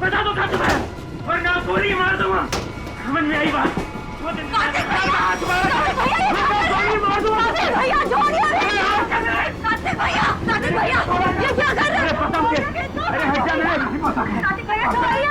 बता दो सच में, वरना गोली मार दूंगा। समझ में आई बात? कार्तिक भैया छोड़िए। कार्तिक भैया ये क्या कर रहे हैं? अरे हट जा, कार्तिक भैया छोड़िए।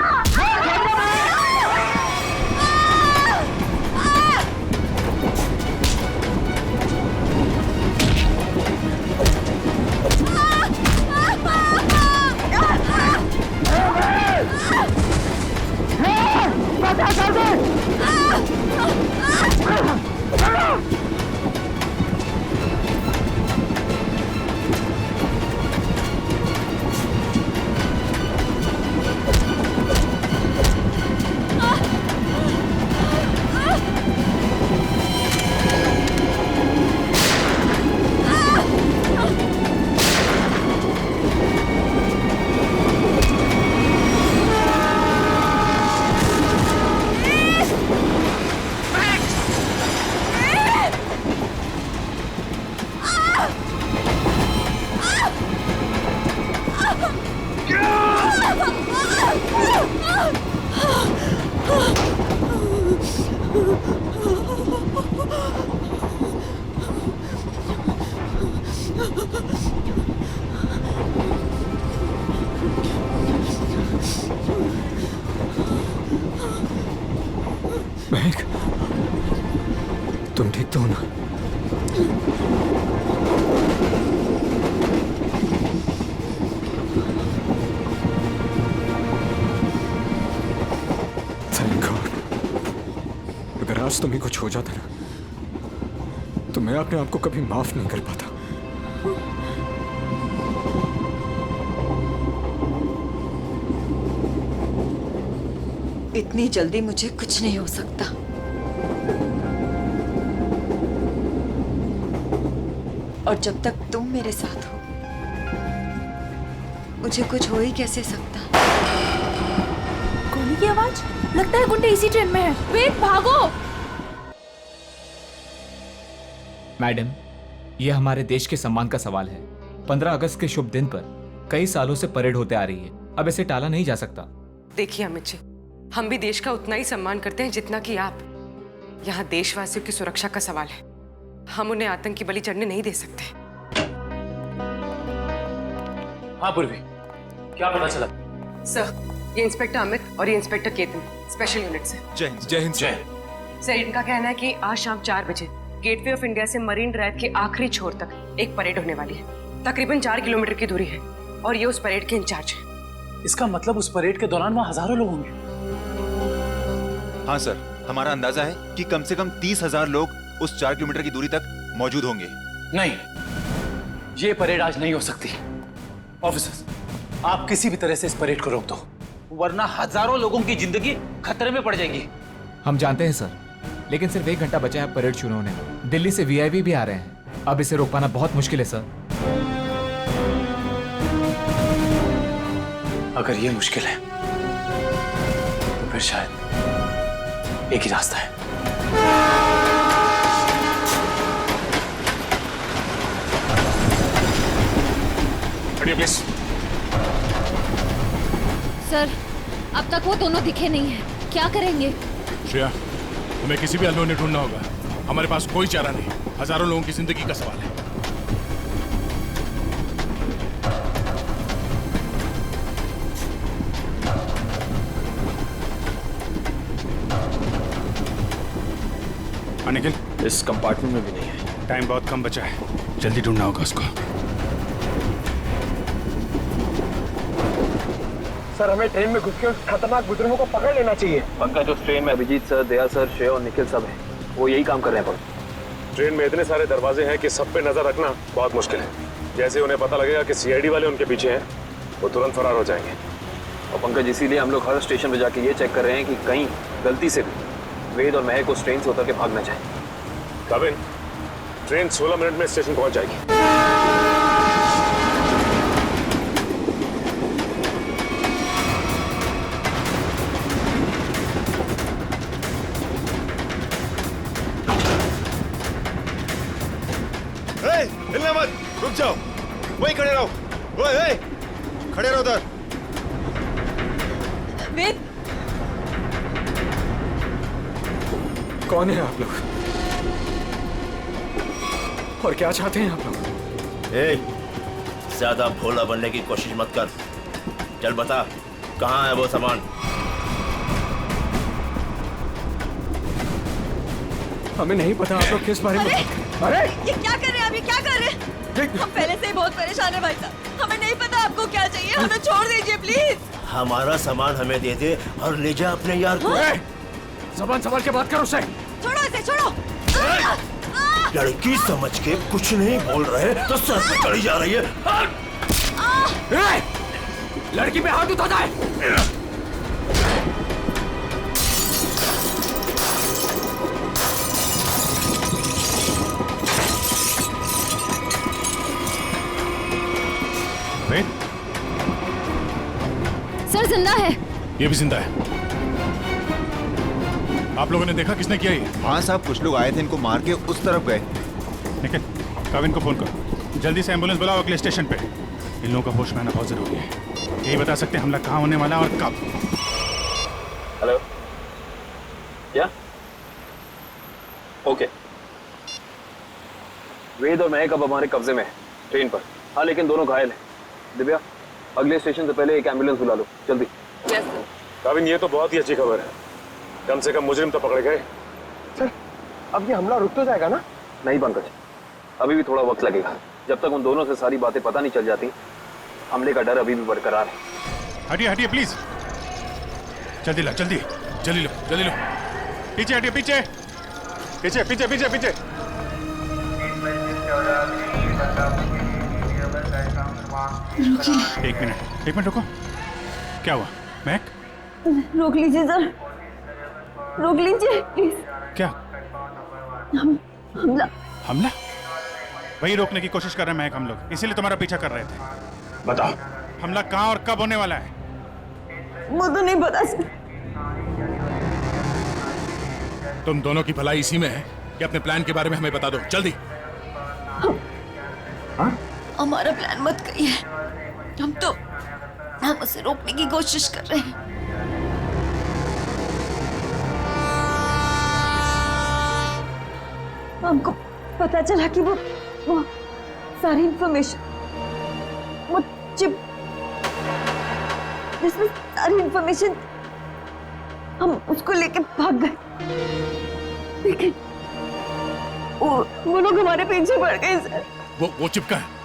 महक, तुम ठीक तो हो ना? Thank God. अगर आज तुम्हें कुछ हो जाता ना, तो मैं अपने आप को कभी माफ नहीं कर पाता। इतनी जल्दी मुझे कुछ नहीं हो सकता। और जब तक तुम मेरे साथ हो, मुझे कुछ हो ही कैसे सकता। गोली की आवाज, लगता है गुंडे इसी ट्रेन में है। वेट, भागो। मैडम, यह हमारे देश के सम्मान का सवाल है। 15 अगस्त के शुभ दिन पर कई सालों से परेड होते आ रही है, अब इसे टाला नहीं जा सकता। देखिए अमित जी, हम भी देश का उतना ही सम्मान करते हैं जितना कि आप। यहाँ देशवासियों की सुरक्षा का सवाल है, हम उन्हें आतंक की बलि चढ़ने नहीं दे सकते। हाँ पूर्वी, क्या पता चला? सर, ये इंस्पेक्टर अमित और ये इंस्पेक्टर केतन, स्पेशल यूनिट से। जय हिंद। जय हिंद। जय। सर, इनका कहना है कि आज शाम 4 बजे गेटवे ऑफ इंडिया से मरीन ड्राइव के आखिरी छोर तक एक परेड होने वाली है। तकरीबन 4 किलोमीटर की दूरी है और ये उस परेड के इंचार्ज है। इसका मतलब उस परेड के दौरान वहाँ हजारों लोग होंगे। हाँ सर, हमारा अंदाजा है कि कम से कम 30,000 लोग उस 4 किलोमीटर की दूरी तक मौजूद होंगे। नहीं, ये परेड आज नहीं हो सकती। ऑफिसर्स, आप किसी भी तरह से इस परेड को रोक दो, वरना हजारों लोगों की जिंदगी खतरे में पड़ जाएगी। हम जानते हैं सर, लेकिन सिर्फ 1 घंटा बचा है परेड शुरू होने में। दिल्ली से वीआईपी भी आ रहे हैं, अब इसे रोक पाना बहुत मुश्किल है सर। अगर ये मुश्किल है तो फिर शायद एक ही रास्ता है। प्लीज। सर, अब तक वो दोनों दिखे नहीं हैं। क्या करेंगे? श्रेया, हमें किसी भी अननोन ने ढूंढना होगा। हमारे पास कोई चारा नहीं, हजारों लोगों की जिंदगी का सवाल है। निखिल, इस कंपार्टमेंट में भी नहीं है। टाइम बहुत कम बचा है, जल्दी ढूंढना होगा उसको। सर, हमें ट्रेन में घुस के उस खतरनाक बुजुर्गों को पकड़ लेना चाहिए। पंकज, उस ट्रेन में अभिजीत सर, दया सर, श्रेया और निखिल सब हैं। वो यही काम कर रहे हैं। ट्रेन में इतने सारे दरवाजे हैं कि सब पे नजर रखना बहुत मुश्किल है। जैसे उन्हें पता लगेगा कि सीआईडी वाले उनके पीछे हैं, वो तुरंत फरार हो जाएंगे। और पंकज, इसीलिए हम लोग हर स्टेशन पे जाके ये चेक कर रहे हैं कि कहीं गलती से भी वेद और महक उस ट्रेन से उतर के भाग ना जाए। कविन, ट्रेन 16 मिनट में स्टेशन पहुंच जाएगी। हिलना मत, रुक जाओ, वहीं खड़े रहो। ओए, खड़े रहो उधर। वेद, कौन है आप लोग और क्या चाहते हैं आप लोग? ज्यादा भोला बनने की कोशिश मत कर। चल बता, कहाँ है वो सामान? हमें नहीं पता आप लोग किस बारे में। अरे ये क्या कर रहे हैं आप? ये क्या कर रहे हैं? हम पहले से ही बहुत परेशान है भाई साहब। हमें नहीं पता आपको क्या चाहिए, हमें छोड़ दीजिए प्लीज। हमारा सामान हमें दे दे और ले जा अपने यार को। ज़बान संभाल के बात करो उससे। छोड़ो इसे, छोड़ो। लड़की समझ के कुछ नहीं बोल रहे तो सर पे चढ़ी जा रही है। लड़की पे हाथ उठाता है। वेद, सर जिंदा है। ये भी जिंदा है। आप लोगों ने देखा किसने किया ये? हाँ साहब, कुछ लोग आए थे, इनको मार के उस तरफ गए। निखिल, काविन को फोन करो, जल्दी से एम्बुलेंस बुलाओ अगले स्टेशन पे। इन लोगों का होश में आना बहुत जरूरी है। यही बता सकते हैं हमला कहाँ होने वाला और कब। हेलो, क्या? ओके। वेद और महक अब हमारे कब्जे में है, ट्रेन पर। हाँ, लेकिन दोनों घायल हैं। दिव्या, अगले स्टेशन से पहले एक एम्बुलेंस बुला लो, जल्दी। काविन, ये तो बहुत ही अच्छी खबर है। कम से कम मुजरिम तो पकड़े गए। सर, अब ये हमला रुक तो जाएगा ना? नहीं पंकज, अभी भी थोड़ा वक्त लगेगा। जब तक उन दोनों से सारी बातें पता नहीं चल जाती, हमले का डर अभी भी बरकरार है। हटिए हटिए प्लीज, जल्दी लो, जल्दी जल्दी लो, जल्दी लो। पीछे हटिए, पीछे पीछे पीछे पीछे पीछे। एक मिनट रुको। क्या हुआ महक? रोक लीजिए सर, रोक लीजिए प्लीज। क्या हमला? हमला? वही रोकने की कोशिश कर रहे हैं महक हम लोग, इसीलिए तुम्हारा पीछा कर रहे थे। बताओ, हमला कहाँ और कब होने वाला है? वो तो नहीं पता सर। तुम दोनों की भलाई इसी में है कि अपने प्लान के बारे में हमें बता दो, जल्दी। हमारा प्लान मत कहिए, हम उसे रोकने की कोशिश कर रहे हैं। हमको पता चला कि वो सारी इंफॉर्मेशन, वो चिप जिसमें सारी इंफॉर्मेशन, हम उसको लेके भाग गए। लेकिन वो लोग हमारे पीछे पड़ गए सर। वो चिप का है,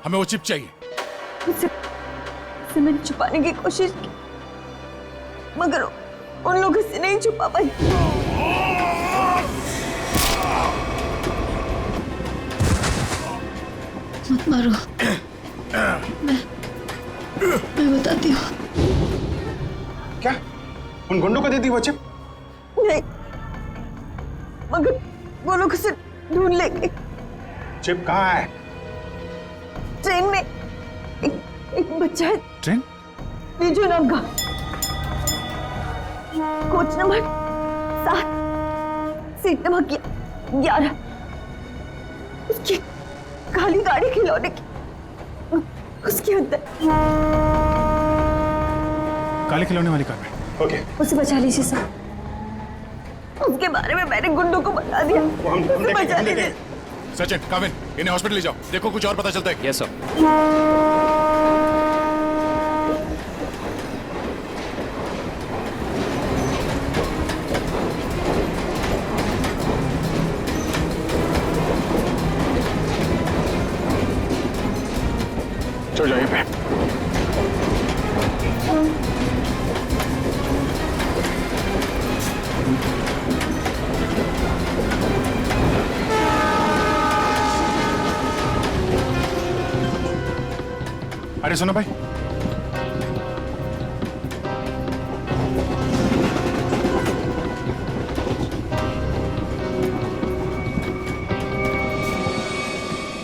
हमें वो चिप चाहिए। उसे मैंने छुपाने की कोशिश की, मगर उन लोगों से नहीं छुपा पाई। मत मारो, मैं बताती हूँ। क्या उन गुंडों को दे दी वो चिप? नहीं, मगर वो लोग उसे ढूंढ लेंगे। चिप कहाँ है? ट्रेन में एक बच्चा है। ट्रेन? बीजू नाम का, कोच नंबर 7, सीट नंबर 11। उसकी काली गाड़ी खिलौने की, उसके अंदर। काले खिलौने वाली कार में? ओके। उसे बचा लीजिए सर, उसके बारे में मैंने गुंडों को बता दिया। उसे बचा लीजिए। सचिन, काविन, इन्हें हॉस्पिटल ले जाओ, देखो कुछ और पता चलता है। Yes sir. चल जाइए पे। अरे सुनो भाई,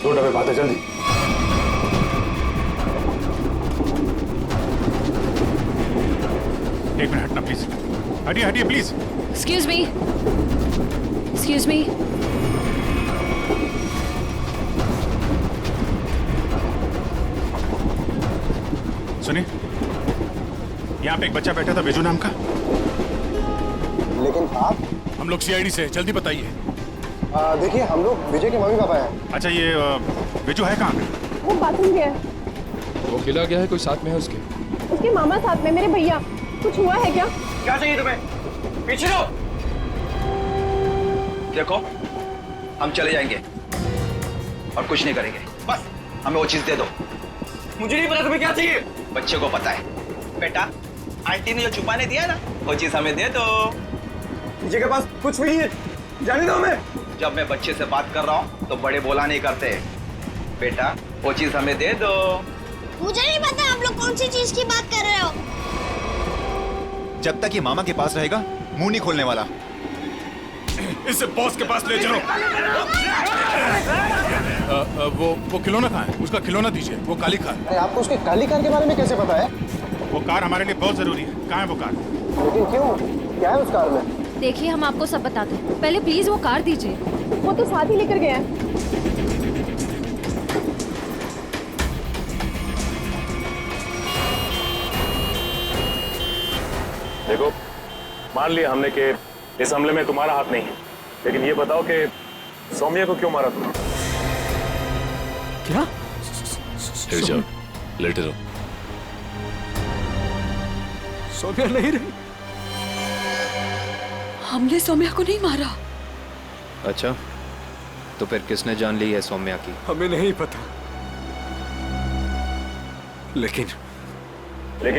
दो डब्बे बात है, जल्दी। एक मिनट हटना प्लीज, हटिए हटिए please. Excuse me, excuse me. सुनिए, यहाँ पे एक बच्चा बैठा था बिजू नाम का। लेकिन आप? हम लोग सीआईडी से, जल्दी बताइए। देखिए हम लोग विजय के मम्मी पापा हैं। अच्छा ये बिजू है कहाँ पे? वो बाथरूम गया है। वो अकेला गया है, कोई साथ में है उसके? उसके मामा साथ में, मेरे भैया। कुछ हुआ है क्या? क्या चाहिए तुम्हें? पीछे रहो। देखो हम चले जाएंगे और कुछ नहीं करेंगे, बस हमें वो चीज दे दो। मुझे नहीं पता तुम्हें क्या चाहिए। बच्चे को पता है। बेटा आंटी ने जो छुपाने दिया ना, वो चीज हमें दे दो। विजय के पास कुछ भी नहीं है, जाने दो हमें। जब मैं बच्चे से बात कर रहा हूँ तो बड़े बोला नहीं करते। बेटा वो चीज हमें दे दो। मुझे नहीं पता आप लोग कौन सी चीज की बात कर रहे हो। जब तक ये मामा के पास रहेगा मुंह नहीं खोलने वाला। इसे बॉस के पास ले चलो। वो खिलौना कहाँ है? उसका खिलौना दीजिए, वो काली कार। आपको उसके काली कार के बारे में कैसे पता है? वो कार हमारे लिए बहुत जरूरी है। कहाँ है वो कार? लेकिन क्यों? क्या है उस कार में? देखिए हम आपको सब बताते हैं, पहले प्लीज वो कार दीजिए। वो तो साथ ही लेकर गया है। देखो मान लिया हमने कि इस हमले में तुम्हारा हाथ नहीं है, लेकिन ये बताओ कि सौम्या को क्यों मारा तुमने? क्या? लेट जाओ, लेटे रहो। सौम्या नहीं रही। हमने सौम्या को नहीं मारा। अच्छा तो फिर किसने जान ली है सौम्या की? हमें नहीं पता, लेकिन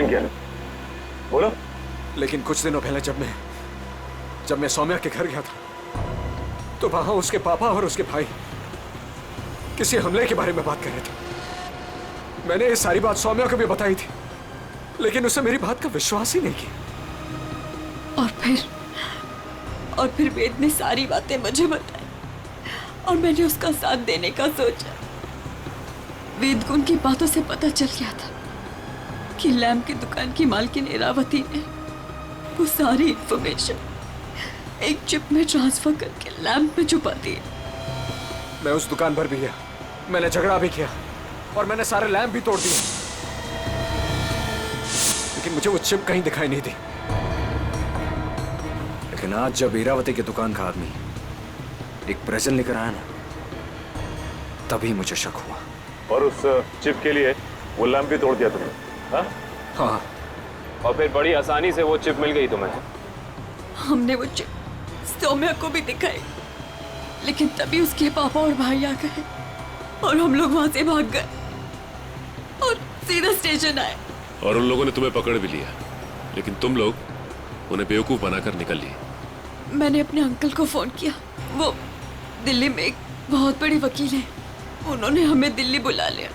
क्या? बोलो। लेकिन कुछ दिनों पहले जब मैं सौम्या के घर गया था तो वहां उसके पापा और उसके भाई किसी हमले के बारे में बात कर रहे थे। मैंने ये सारी बात सौम्या को भी बताई थी, लेकिन उसे मेरी बात का विश्वास ही नहीं किया। और फिर वेद ने सारी बातें मुझे बताई और मैंने उसका साथ देने का सोचा। वेद को उनकी बातों से पता चल गया था कि लैम्प की दुकान की मालकिन इरावती ने वो सारी इंफॉर्मेशन एक चिप में ट्रांसफर करके लैम्प में छुपा दी। मैं उस दुकान पर भी गया, मैंने झगड़ा भी किया और मैंने सारे लैम्प भी तोड़ दिए, लेकिन मुझे वो चिप कहीं दिखाई नहीं दी। लेकिन आज जब इरावती की दुकान का आदमी एक प्रेजेंट लेकर आया ना, तभी मुझे शक हुआ। और उस चिप के लिए वो लैम्प भी तोड़ दिया तुमने? हाँ। और फिर बड़ी आसानी से वो चिप मिल गई तुम्हें? हमने वो चिप सौम्या को भी दिखाई, लेकिन तभी उसके पापा और भाई आ गए और हम लोग वहां से भाग गए और सीधा स्टेशन आए। और उन लोगों ने तुम्हें पकड़ भी लिया, लेकिन तुम लोग उन्हें बेवकूफ बनाकर निकल लिए। मैंने अपने अंकल को फोन किया, वो दिल्ली में एक बहुत बड़े वकील हैं। उन्होंने हमें दिल्ली बुला लिया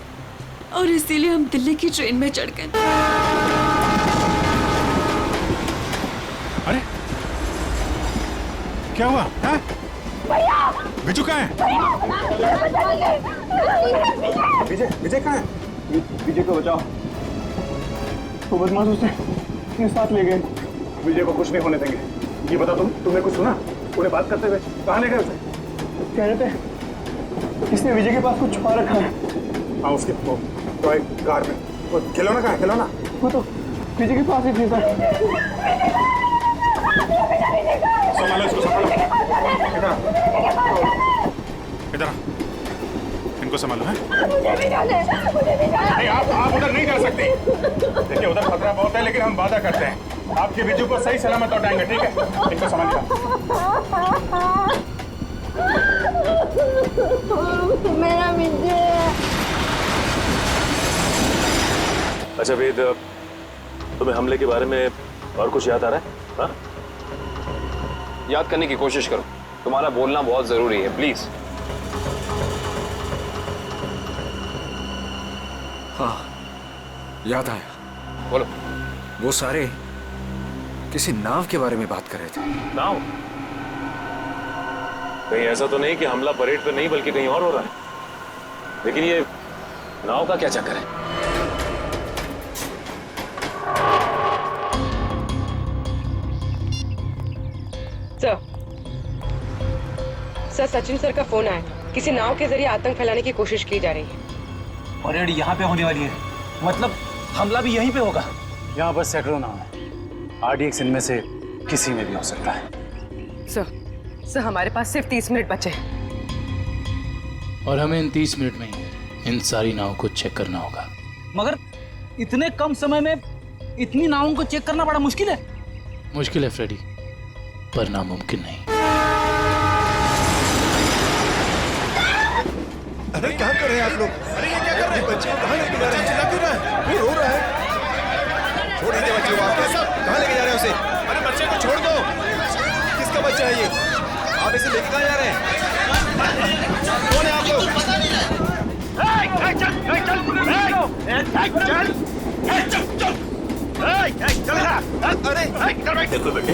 और इसीलिए हम दिल्ली की ट्रेन में चढ़ गए। अरे क्या हुआ? बिजू कहाँ है? विजय कहाँ है? विजय को बचाओ। वो बदमाश उसे अपने साथ ले गए। विजय को कुछ नहीं होने देंगे। ये बता तुमने कुछ सुना? उन्हें बात करते हुए कहाँ ले गए उसे? कह रहे थे इसने विजय के पास कुछ छुपा रखा है। हाँ उसके तो एक कार में। वो खिलौना कहाँ है? खिलौना वो तो विजय के पास ही थी सर। संभालो इसको, संभालो। इधर इनको संभालो। है नहीं, आप उधर नहीं जा सकते। देखिए उधर खतरा बहुत है, लेकिन हम वादा करते हैं आपके बिजू को सही सलामत लौटाएंगे, ठीक है? इनको संभालिए। मेरा विजय। अच्छा वेद, तुम्हें हमले के बारे में और कुछ याद आ रहा है? हाँ? याद करने की कोशिश करो, तुम्हारा बोलना बहुत जरूरी है, प्लीज। हाँ याद आया। बोलो। वो सारे किसी नाव के बारे में बात कर रहे थे। नाव? कहीं ऐसा तो नहीं कि हमला परेड पे नहीं बल्कि कहीं और हो रहा है? लेकिन ये नाव का क्या चक्कर है? सर सचिन सर का फोन आया, किसी नाव के जरिए आतंक फैलाने की कोशिश की जा रही है। परेड यहाँ पे होने वाली है, मतलब हमला भी यहीं पे होगा। यहाँ बस सैकड़ों नाम है, RDX इनमें से किसी में भी हो सकता है। सर हमारे पास सिर्फ 30 मिनट बचे हैं और हमें इन 30 मिनट में इन सारी नावों को चेक करना होगा। मगर इतने कम समय में इतनी नावों को चेक करना बड़ा मुश्किल है। मुश्किल है फ्रेडी, पर नामुमकिन नहीं। अरे क्या कर रहे हैं आप लोग? अरे ये क्या कर रहे हैं? बच्चे को कहाँ लेके जा रहे हैं? चिल्ला क्यों रहा है? वो रो रहा है। छोड़ दीजिए बच्चे को, आप कहाँ लेके जा रहे हैं उसे? अरे बच्चे को छोड़ दो। किसका बच्चा है ये? आप इसे लेके कहाँ जा रहे हैं? कौन है आप लोग? देखो बेटे,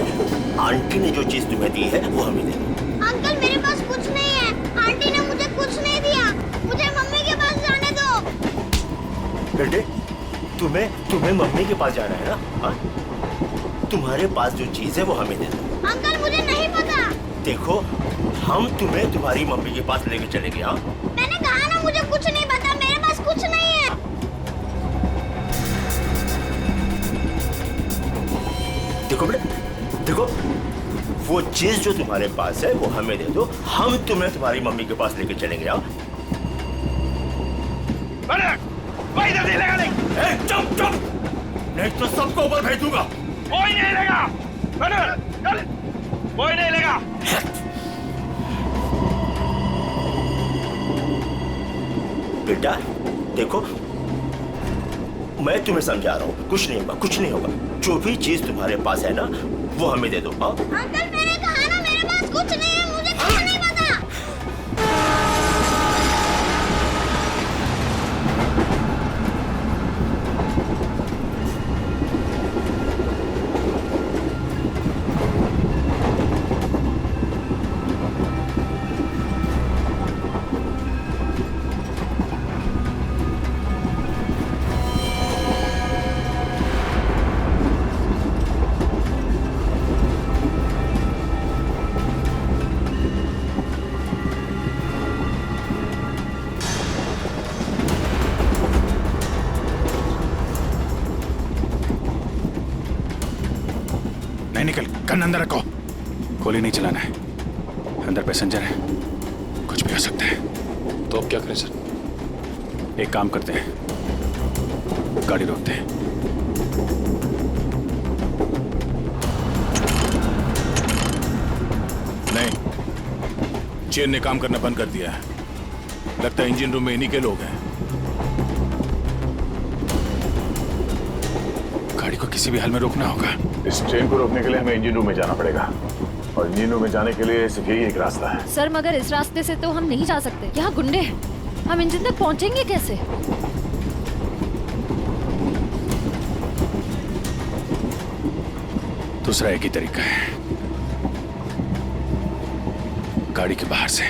आंटी ने जो चीज तुम्हें दी है वो हमें दे दो। अंकल मेरे पास कुछ नहीं है, आंटी ने मुझे कुछ नहीं दिया, मुझे मम्मी के पास जाने दो। बेटे तुम्हें मम्मी के पास जाना है ना? हाँ? तुम्हारे पास जो चीज है वो हमें दे दो। अंकल मुझे नहीं पता। देखो हम तुम्हें तुम्हारी मम्मी के पास लेके चलेंगे। हाँ मैंने कहा ना मुझे कुछ नहीं पता, मेरे पास कुछ नहीं है। देखो बेटे, देखो वो चीज जो तुम्हारे पास है वो हमें दे दो, हम तुम्हें तुम्हारी मम्मी के पास लेके चलेंगे। हाँ चुप चुप, नहीं तो सबको ऊपर भेज दूंगा। कोई नहीं लेगा, कोई नहीं लेगा। बेटा देखो मैं तुम्हें समझा रहा हूँ, कुछ नहीं होगा, कुछ नहीं होगा। जो भी चीज तुम्हारे पास है ना वो हमें दे दो। हाँ अंकल मैंने कहा ना मेरे पास कुछ नहीं है, मुझे कुछ नहीं पता। निकल, गन अंदर रखो। गोली नहीं चलाना है, अंदर पैसेंजर है, कुछ भी हो सकता है। तो अब क्या करें सर? एक काम करते हैं, गाड़ी रोकते हैं। नहीं, चेन ने काम करना बंद कर दिया है। लगता है इंजन रूम में इन्हीं के लोग हैं। गाड़ी को किसी भी हाल में रोकना होगा। इस ट्रेन को रोकने के लिए हमें इंजन रूम में जाना पड़ेगा, और इंजन रूम में जाने के लिए सिर्फ यही एक रास्ता है। सर मगर इस रास्ते से तो हम नहीं जा सकते, यहाँ गुंडे हैं। हम इंजन तक पहुँचेंगे कैसे? दूसरा एक ही तरीका है, गाड़ी के बाहर से।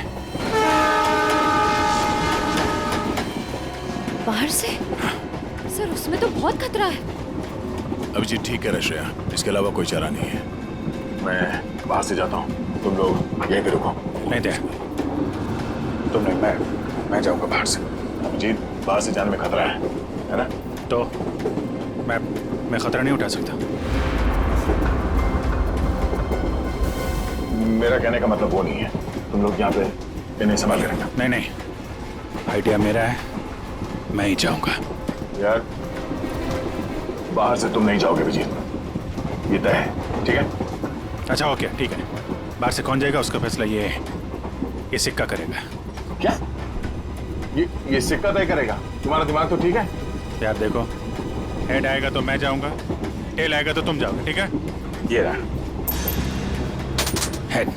बाहर से? सर उसमें तो बहुत खतरा है। अभिजीत ठीक है रश्या, इसके अलावा कोई चारा नहीं है। मैं बाहर से जाता हूँ, तुम लोग यहीं पे रुको। नहीं दे, तुम नहीं, मैं जाऊंगा बाहर से। अभिजीत बाहर से जाने में खतरा है ना? तो मैं खतरा नहीं उठा सकता। मेरा कहने का मतलब वो नहीं है, तुम लोग यहाँ पे इन्हें संभाल कर रखना। नहीं, आइडिया मेरा है, मैं ही जाऊंगा। यार बाहर से तुम नहीं जाओगे विजीत, ये तय है, ठीक है? अच्छा ओके, ठीक है। बाहर से कौन जाएगा उसका फैसला ये सिक्का करेगा। क्या? ये सिक्का तय करेगा? तुम्हारा दिमाग तो ठीक है? यार देखो, हेड आएगा तो मैं जाऊंगा, टेल आएगा तो तुम जाओगे, ठीक है? ये रहा हेड।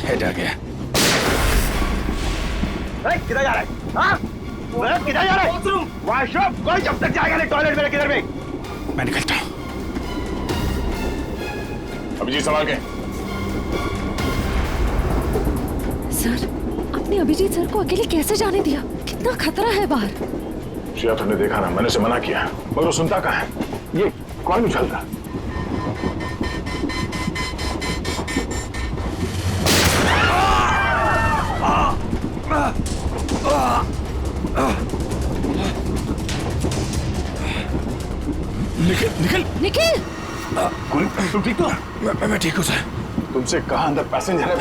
हेड आ गया। किधर जा रहा है? हाँ? किधर जा रहा है? वॉशरूम? कोई जब तक जाएगा नहीं टॉयलेट में, किधर में? मैं निकलता हूँ। अभिजीत संभाल के। सर आपने अभिजीत सर को अकेले कैसे जाने दिया? कितना खतरा है बाहर। श्रेया तुमने देखा ना, मैंने उसे मना किया मगर वो सुनता कहाँ है। ये कौन उछलता? निखिल निखिल निखिल कौन तुम ठीक तो? मैं ठीक हूँ सर। तुमसे कहा अंदर पैसेंजर है,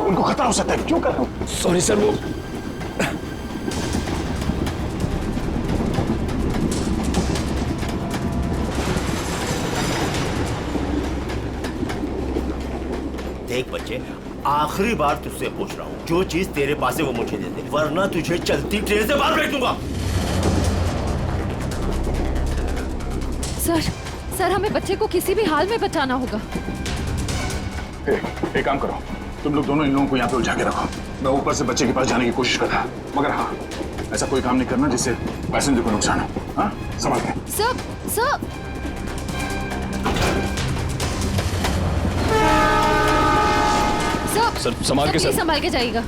उनको खतरा हो सकता है, क्यों कर रहे हो? सॉरी सर, वो देख बच्चे, आखिरी बार तुझसे पूछ रहा हूँ, जो चीज तेरे पास है वो मुझे दे दे, वरना तुझे चलती ट्रेन से बाहर फेंक दूंगा। सर हमें बच्चे को किसी भी हाल में बचाना होगा। एक काम करो, तुम लोग दोनों इन लोगों को यहाँ पे उलझा के रखो। मैं ऊपर से बच्चे के पास जाने की कोशिश कर रहा, मगर हाँ, ऐसा कोई काम नहीं करना जिससे पैसेंजर को नुकसान हो। हाँ, संभाल के। सर संभाल के, संभाल के जाइएगा।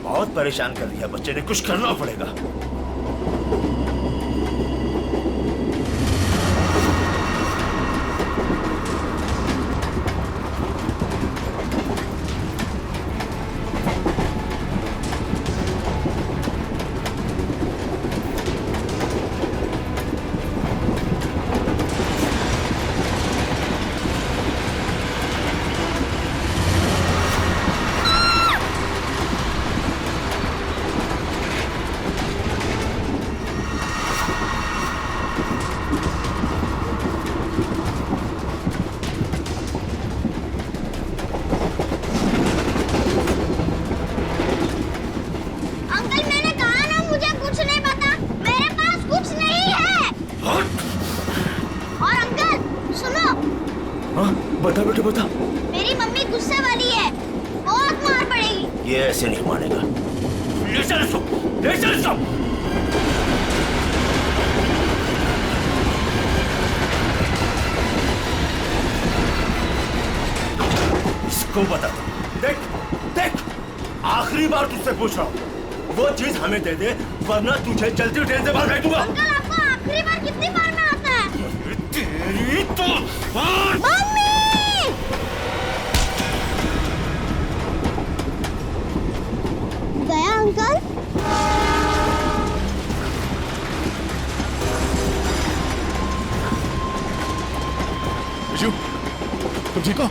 बहुत परेशान कर दिया बच्चे ने, कुछ करना पड़ेगा। बता बेटे बता। मेरी मम्मी गुस्से वाली है, बहुत मार पड़ेगी। ये ऐसे नहीं मानेगा। ले चल इसको, ले चल इसको। इसको बता, देख देख, आखिरी बार तुझसे पूछ रहा हूँ, वो चीज हमें दे दे, वरना तुझे चलती ट्रेन से बाहर फेंक दूंगा। अंकल आपको आखिरी बार कितनी बार में आता है? तेरी तो मम्मी! गया अंकल? बिजू, तुम ठीक हो?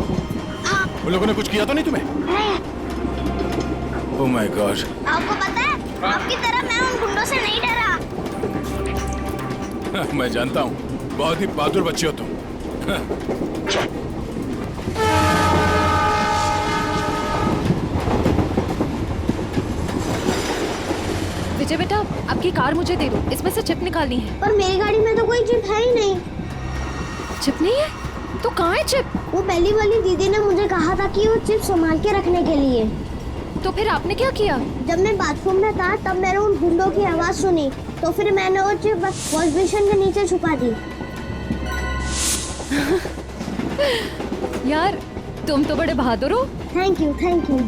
उन लोगों ने कुछ किया तो नहीं तुम्हें? नहीं। Oh my God. आपको पता है, आपकी तरह मैं उन गुंडों से नहीं डरा। मैं जानता हूँ, बहुत ही बहादुर बच्चे हो तुम। विजय बेटा, आपकी कार मुझे दे दो, इसमें से चिप निकालनी है। पर मेरी गाड़ी में तो कोई चिप है ही नहीं। चिप नहीं है? तो कहाँ है चिप? वो पहली वाली दीदी ने मुझे कहा था कि वो चिप संभाल के रखने के लिए। तो फिर आपने क्या किया? जब मैं बाथरूम में था तब मैंने उन गुंडों की आवाज सुनी, तो फिर मैंने वो चिप वॉश बेसिन के नीचे छुपा दी। यार, तुम तो बड़े बहादुर हो। Thank you, thank you.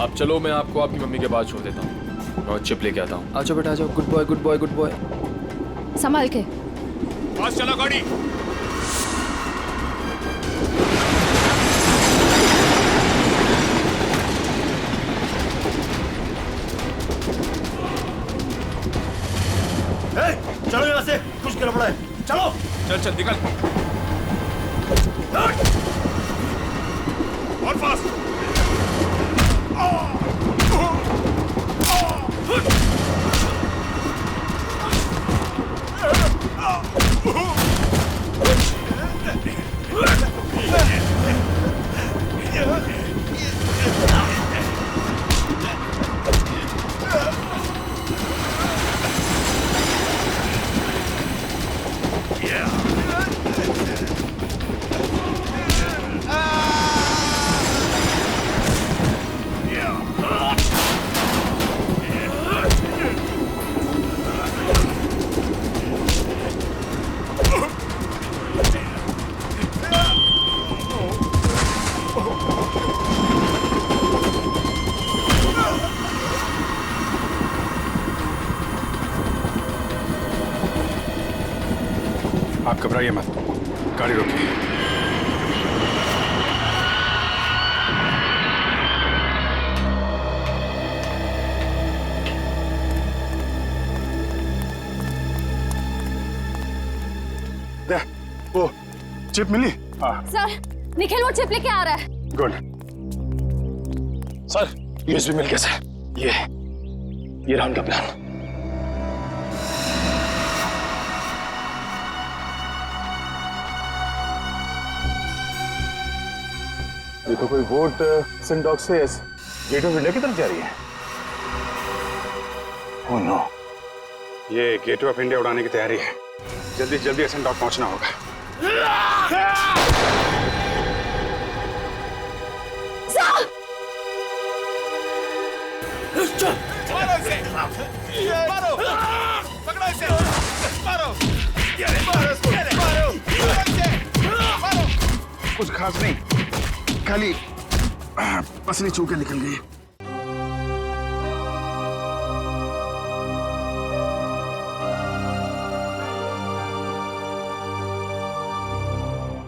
अब चलो, मैं आपको आपकी मम्मी के पास छोड़ देता हूँ और चिप लेके आता हूँ। आ जाओ बेटा, आ जाओ। Good boy, good boy, good boy. संभाल के। पास चला गाड़ी। चलो यहाँ से, कुछ गड़बड़ है। चलो चल चल निकल। और फास्ट। आप घबराइए मत, गाड़ी रोकिए। वो चिप मिली? हाँ सर, निखिल वो चिप लेके आ रहा है। गुड सर, यूएसबी मिल गया सर। ये रहा उनका प्लान। ये तो कोई बोट सिंडॉक से गेट ऑफ इंडिया की तरफ जा रही है। ओह नो, ये गेट ऑफ इंडिया उड़ाने की तैयारी है। जल्दी जल्दी सिंडॉक पहुंचना होगा। मारो इसे! मारो! पकड़ो इसे! मारो! मारो इसको! मारो! मारो! कुछ खास नहीं, खाली पसली चूके निकल गई।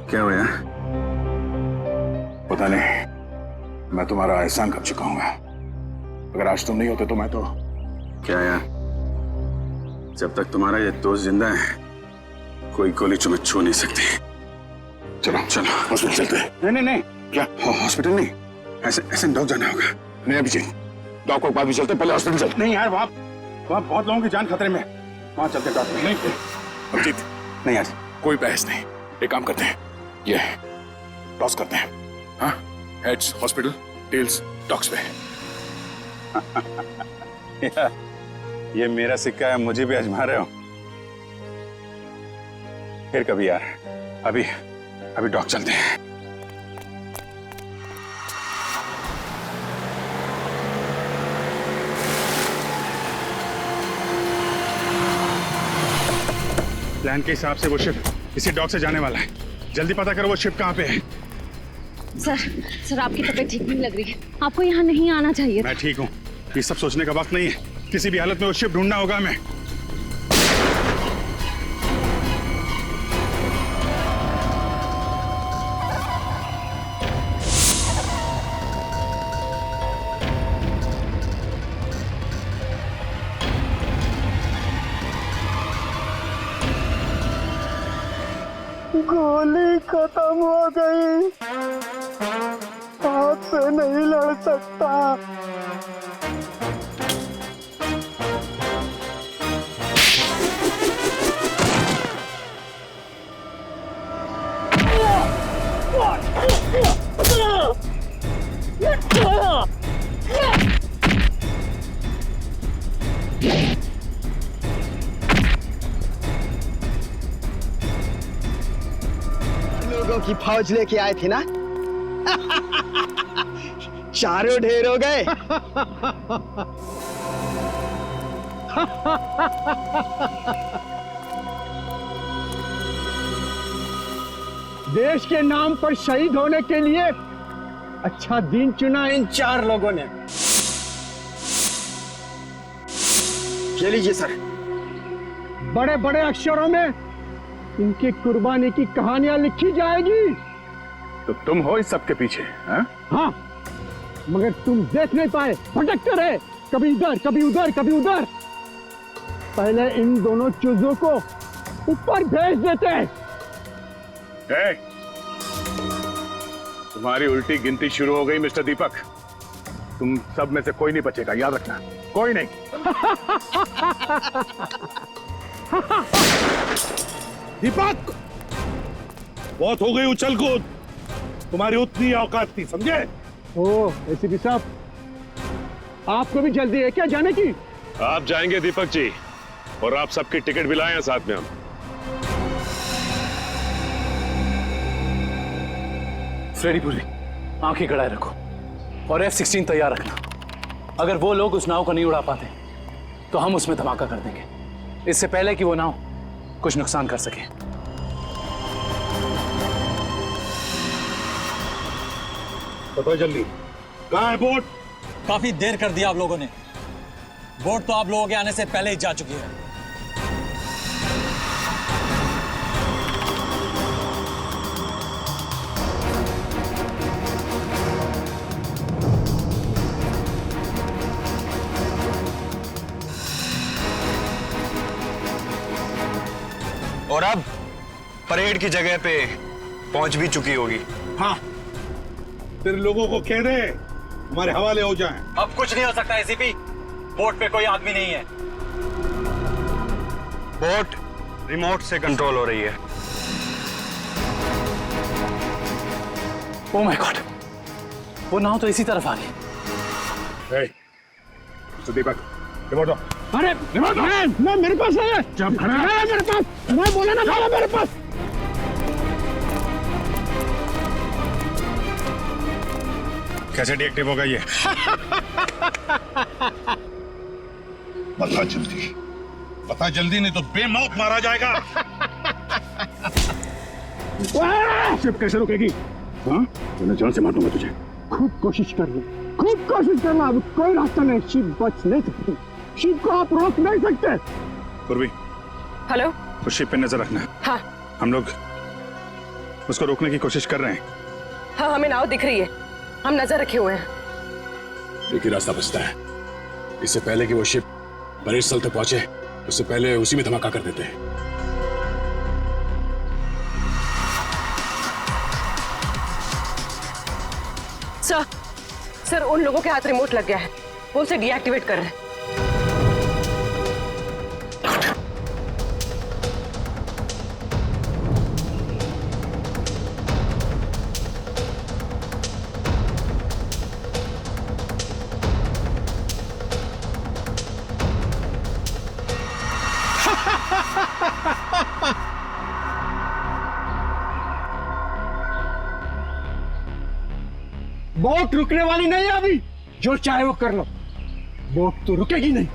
क्या हुआ? पता नहीं, मैं तुम्हारा एहसान कर चुका हूँ। अगर आज तुम नहीं होते तो मैं तो क्या यार, जब तक तुम्हारा ये दोस्त जिंदा है कोई गोली तुम्हें छू नहीं सकती। चलो चलो हॉस्पिटल चलते हैं। नहीं नहीं नहीं, क्या हॉस्पिटल नहीं, ऐसे डॉग जाना होगा। नहीं अभिजीत, डॉग को बाद भी चलते, पहले हॉस्पिटल चलते। नहीं यार, वहाँ बहुत लोगों की जान खतरे में, वहाँ चलते डॉक्टर। नहीं अभिजीत, नहीं यार कोई बहस नहीं, एक काम करते हैं, ये टॉस करते हैं। हाँ, हेड्स हॉस्पिटल, टेल्स डॉग्स पे। ये मेरा सिक्का है, मुझे भी आजमा रहे हो? फिर कभी यार, अभी डॉग चलते हैं। प्लान के हिसाब से वो शिप इसी डॉग से जाने वाला है। जल्दी पता करो वो शिप कहाँ पे है। सर आपकी तबीयत ठीक नहीं लग रही है, आपको यहाँ नहीं आना चाहिए। मैं ठीक हूँ, ये सब सोचने का वक्त नहीं है। किसी भी हालत में वो शिप ढूंढना होगा हमें। गोली खत्म हो गई, आपसे नहीं लड़ सकता। लोगों की फौज लेके आए थे ना, चारों ढेर हो गए। देश के नाम पर शहीद होने के लिए अच्छा दिन चुना इन 4 लोगों ने। ये लीजिए सर, बड़े बड़े अक्षरों में इनकी कुर्बानी की कहानियां लिखी जाएगी। तो तुम हो इस सब के पीछे? हाँ, मगर तुम देख नहीं पाए, भटकते रहे, कभी इधर कभी उधर कभी उधर। पहले इन दोनों चूजों को ऊपर भेज देते। तुम्हारी उल्टी गिनती शुरू हो गई मिस्टर दीपक। तुम सब में से कोई नहीं बचेगा, याद रखना, कोई नहीं। दीपक, बहुत हो गई उछल कूद, तुम्हारी उतनी औकात थी, समझे? ओ एसीपी साहब, आपको भी जल्दी है क्या जाने की? आप जाएंगे दीपक जी, और आप सबकी टिकट भी लाए हैं साथ में हम। फ्रेडी पुरी, आंखें गड़ाए रखो और F-16 तैयार रखना। अगर वो लोग उस नाव को नहीं उड़ा पाते तो हम उसमें धमाका कर देंगे, इससे पहले कि वो नाव कुछ नुकसान कर सके। बताओ जल्दी, कहाँ है बोट? काफी देर कर दिया आप लोगों ने, बोट तो आप लोगों के आने से पहले ही जा चुकी है। और अब परेड की जगह पे पहुंच भी चुकी होगी। हाँ, फिर लोगों को कह दे हमारे हवाले हो जाएं। अब कुछ नहीं हो सकता एसीपी, बोट पे कोई आदमी नहीं है। बोट रिमोट से कंट्रोल हो रही है। ओह माय गॉड, वो नाव तो इसी तरफ आ रही है। दीपक, रिमोट दो। अरे रिमोट मैं मेरे पास है। जब खड़ा है मेरे पास, मैं बोला ना बोला मेरे पास। कैसे डीएक्टिव होगा ये? बता जल्दी नहीं तो बेमौत मारा जाएगा। शिप कैसे रुकेगी? हाँ, मैं जान से मार दूंगा तुझे। खूब कोशिश कर लो, खूब कोशिश करना। अब कोई रास्ता नहीं, शिप बच नहीं सकती। शिप को आप रोक नहीं सकते। पूर्वी, हेलो, उस शिप पे नजर रखना। हाँ हम लोग उसको रोकने की कोशिश कर रहे हैं। हाँ, हमें नाव दिख रही है, हम नजर रखे हुए हैं। एक ही रास्ता बचता है, इससे पहले कि वो शिप परेड स्थल तक पहुंचे उससे पहले उसी में धमाका कर देते हैं। सर, उन लोगों के हाथ रिमोट लग गया है, वो उसे डीएक्टिवेट कर रहे हैं। बोट रुकने वाली नहीं है अभी, जो चाहे वो कर लो, बोट तो रुकेगी नहीं।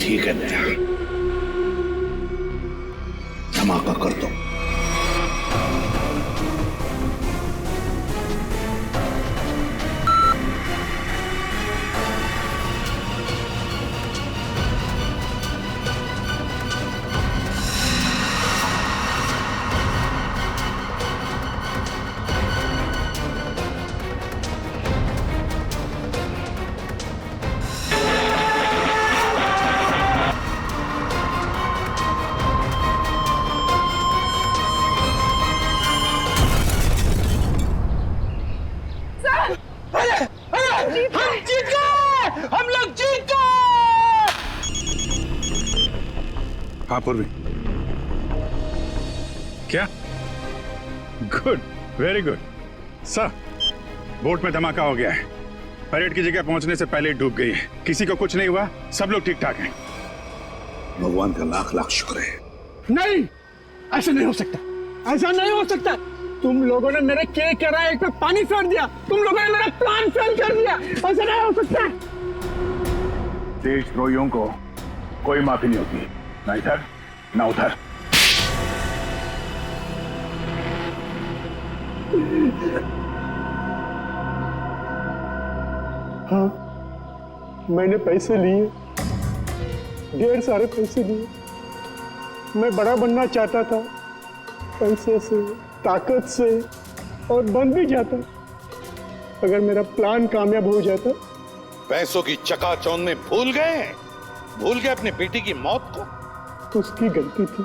ठीक है नया, धमाका कर दो। हाँ पूर्वी, क्या? Good, very good sir. Boat में धमाका हो गया है, परेड की जगह पहुंचने से पहले ही डूब गई है। किसी को कुछ नहीं हुआ, सब लोग ठीक ठाक हैं। भगवान का लाख लाख शुक्र है। नहीं, ऐसा नहीं हो सकता, ऐसा नहीं हो सकता। तुम लोगों ने मेरे के किराए पे पानी फेर दिया, तुम लोगों ने मेरा प्लान फेल कर दिया। ऐसा नहीं हो सकता। देशद्रोहियों को कोई माफी नहीं होती, ना इधर ना उधर। हाँ, मैंने पैसे लिए, ढेर सारे पैसे लिए। मैं बड़ा बनना चाहता था, पैसे से, ताकत से, और बन भी जाता अगर मेरा प्लान कामयाब हो जाता। पैसों की चकाचौंध में भूल गए अपने बेटी की मौत को। उसकी गलती थी,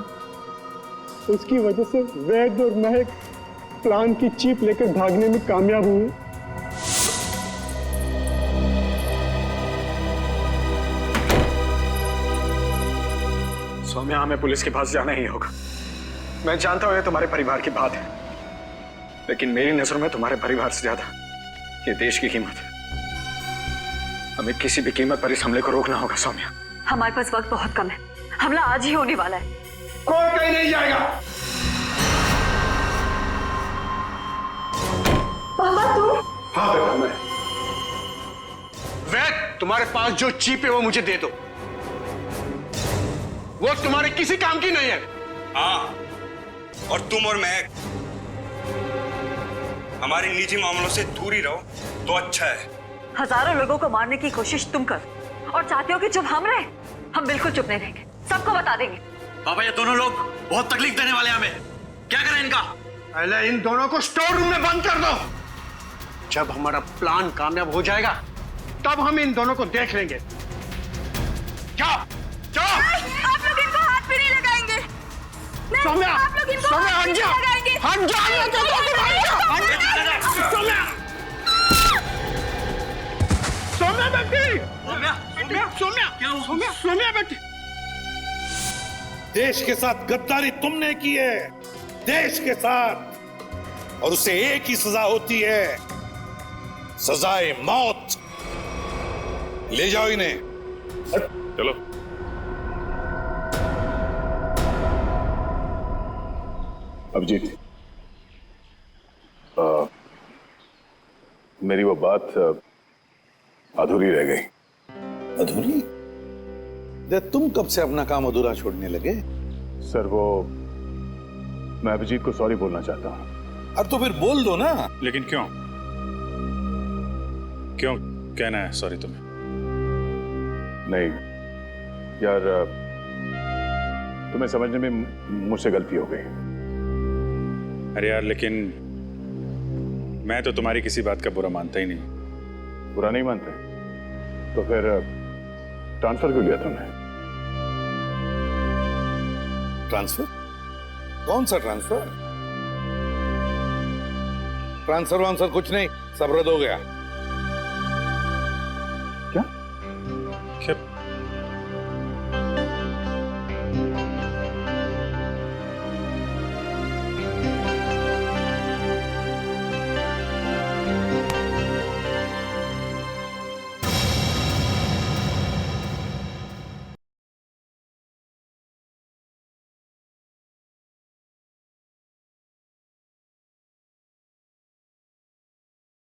उसकी वजह से वैद और महक प्लान की चीप लेकर भागने में कामयाब हुए। सौम्या, हमें पुलिस के पास जाना ही होगा। मैं जानता हूं ये तुम्हारे परिवार की बात है, लेकिन मेरी नजरों में तुम्हारे परिवार से ज्यादा ये देश की कीमत है। हमें किसी भी कीमत पर इस हमले को रोकना होगा सौम्या। हमारे पास वक्त बहुत कम है, हमला आज ही होने वाला है। कोई कहीं नहीं जाएगा। पापा तुम? हाँ बेटा, मैं। वैद, तुम्हारे पास जो चीप है वो मुझे दे दो, वो तुम्हारे किसी काम की नहीं है। हाँ, और तुम और मैं हमारे निजी मामलों से दूर ही रहो तो अच्छा है। हजारों लोगों को मारने की कोशिश तुम कर और चाहते हो कि चुप हम रहे? हम बिल्कुल चुप नहीं रहेंगे, सबको बता देंगे। पापा, ये दोनों लोग बहुत तकलीफ देने वाले हैं हमें। क्या करें इनका? पहले इन दोनों को स्टोर रूम में बंद कर दो। जब हमारा प्लान कामयाब हो जाएगा तब हम इन दोनों को देख लेंगे। जाओ जाओ। आप लोग इनको हाथ भी नहीं लगाएंगे। सौम्या, आप लोग इनको सौम्या, हाथ भी हट जा। नहीं लगाएंगे। हट जा, मैं तो सौम्या, सौम्या बेटी, सौम्या क्या हुआ? सौम्या बेटी, देश के साथ गद्दारी तुमने की है, देश के साथ, और उसे एक ही सजा होती है, सजाए मौत। ले जाओ इन्हें। चलो। अभिजीत, मेरी वो बात अधूरी रह गई। अधूरी? तुम कब से अपना काम अधूरा छोड़ने लगे? सर, वो मैं अभिजीत को सॉरी बोलना चाहता हूँ। अब तो फिर बोल दो ना। लेकिन क्यों? क्यों कहना है सॉरी तुम्हें? नहीं यार, तुम्हें समझने में मुझसे गलती हो गई। अरे यार, लेकिन मैं तो तुम्हारी किसी बात का बुरा मानता ही नहीं। बुरा नहीं मानते? तो फिर ट्रांसफर क्यों लिया तुमने? ट्रांसफर? कौन सा ट्रांसफर? ट्रांसफर वांसफर कुछ नहीं, सब रद्द हो गया।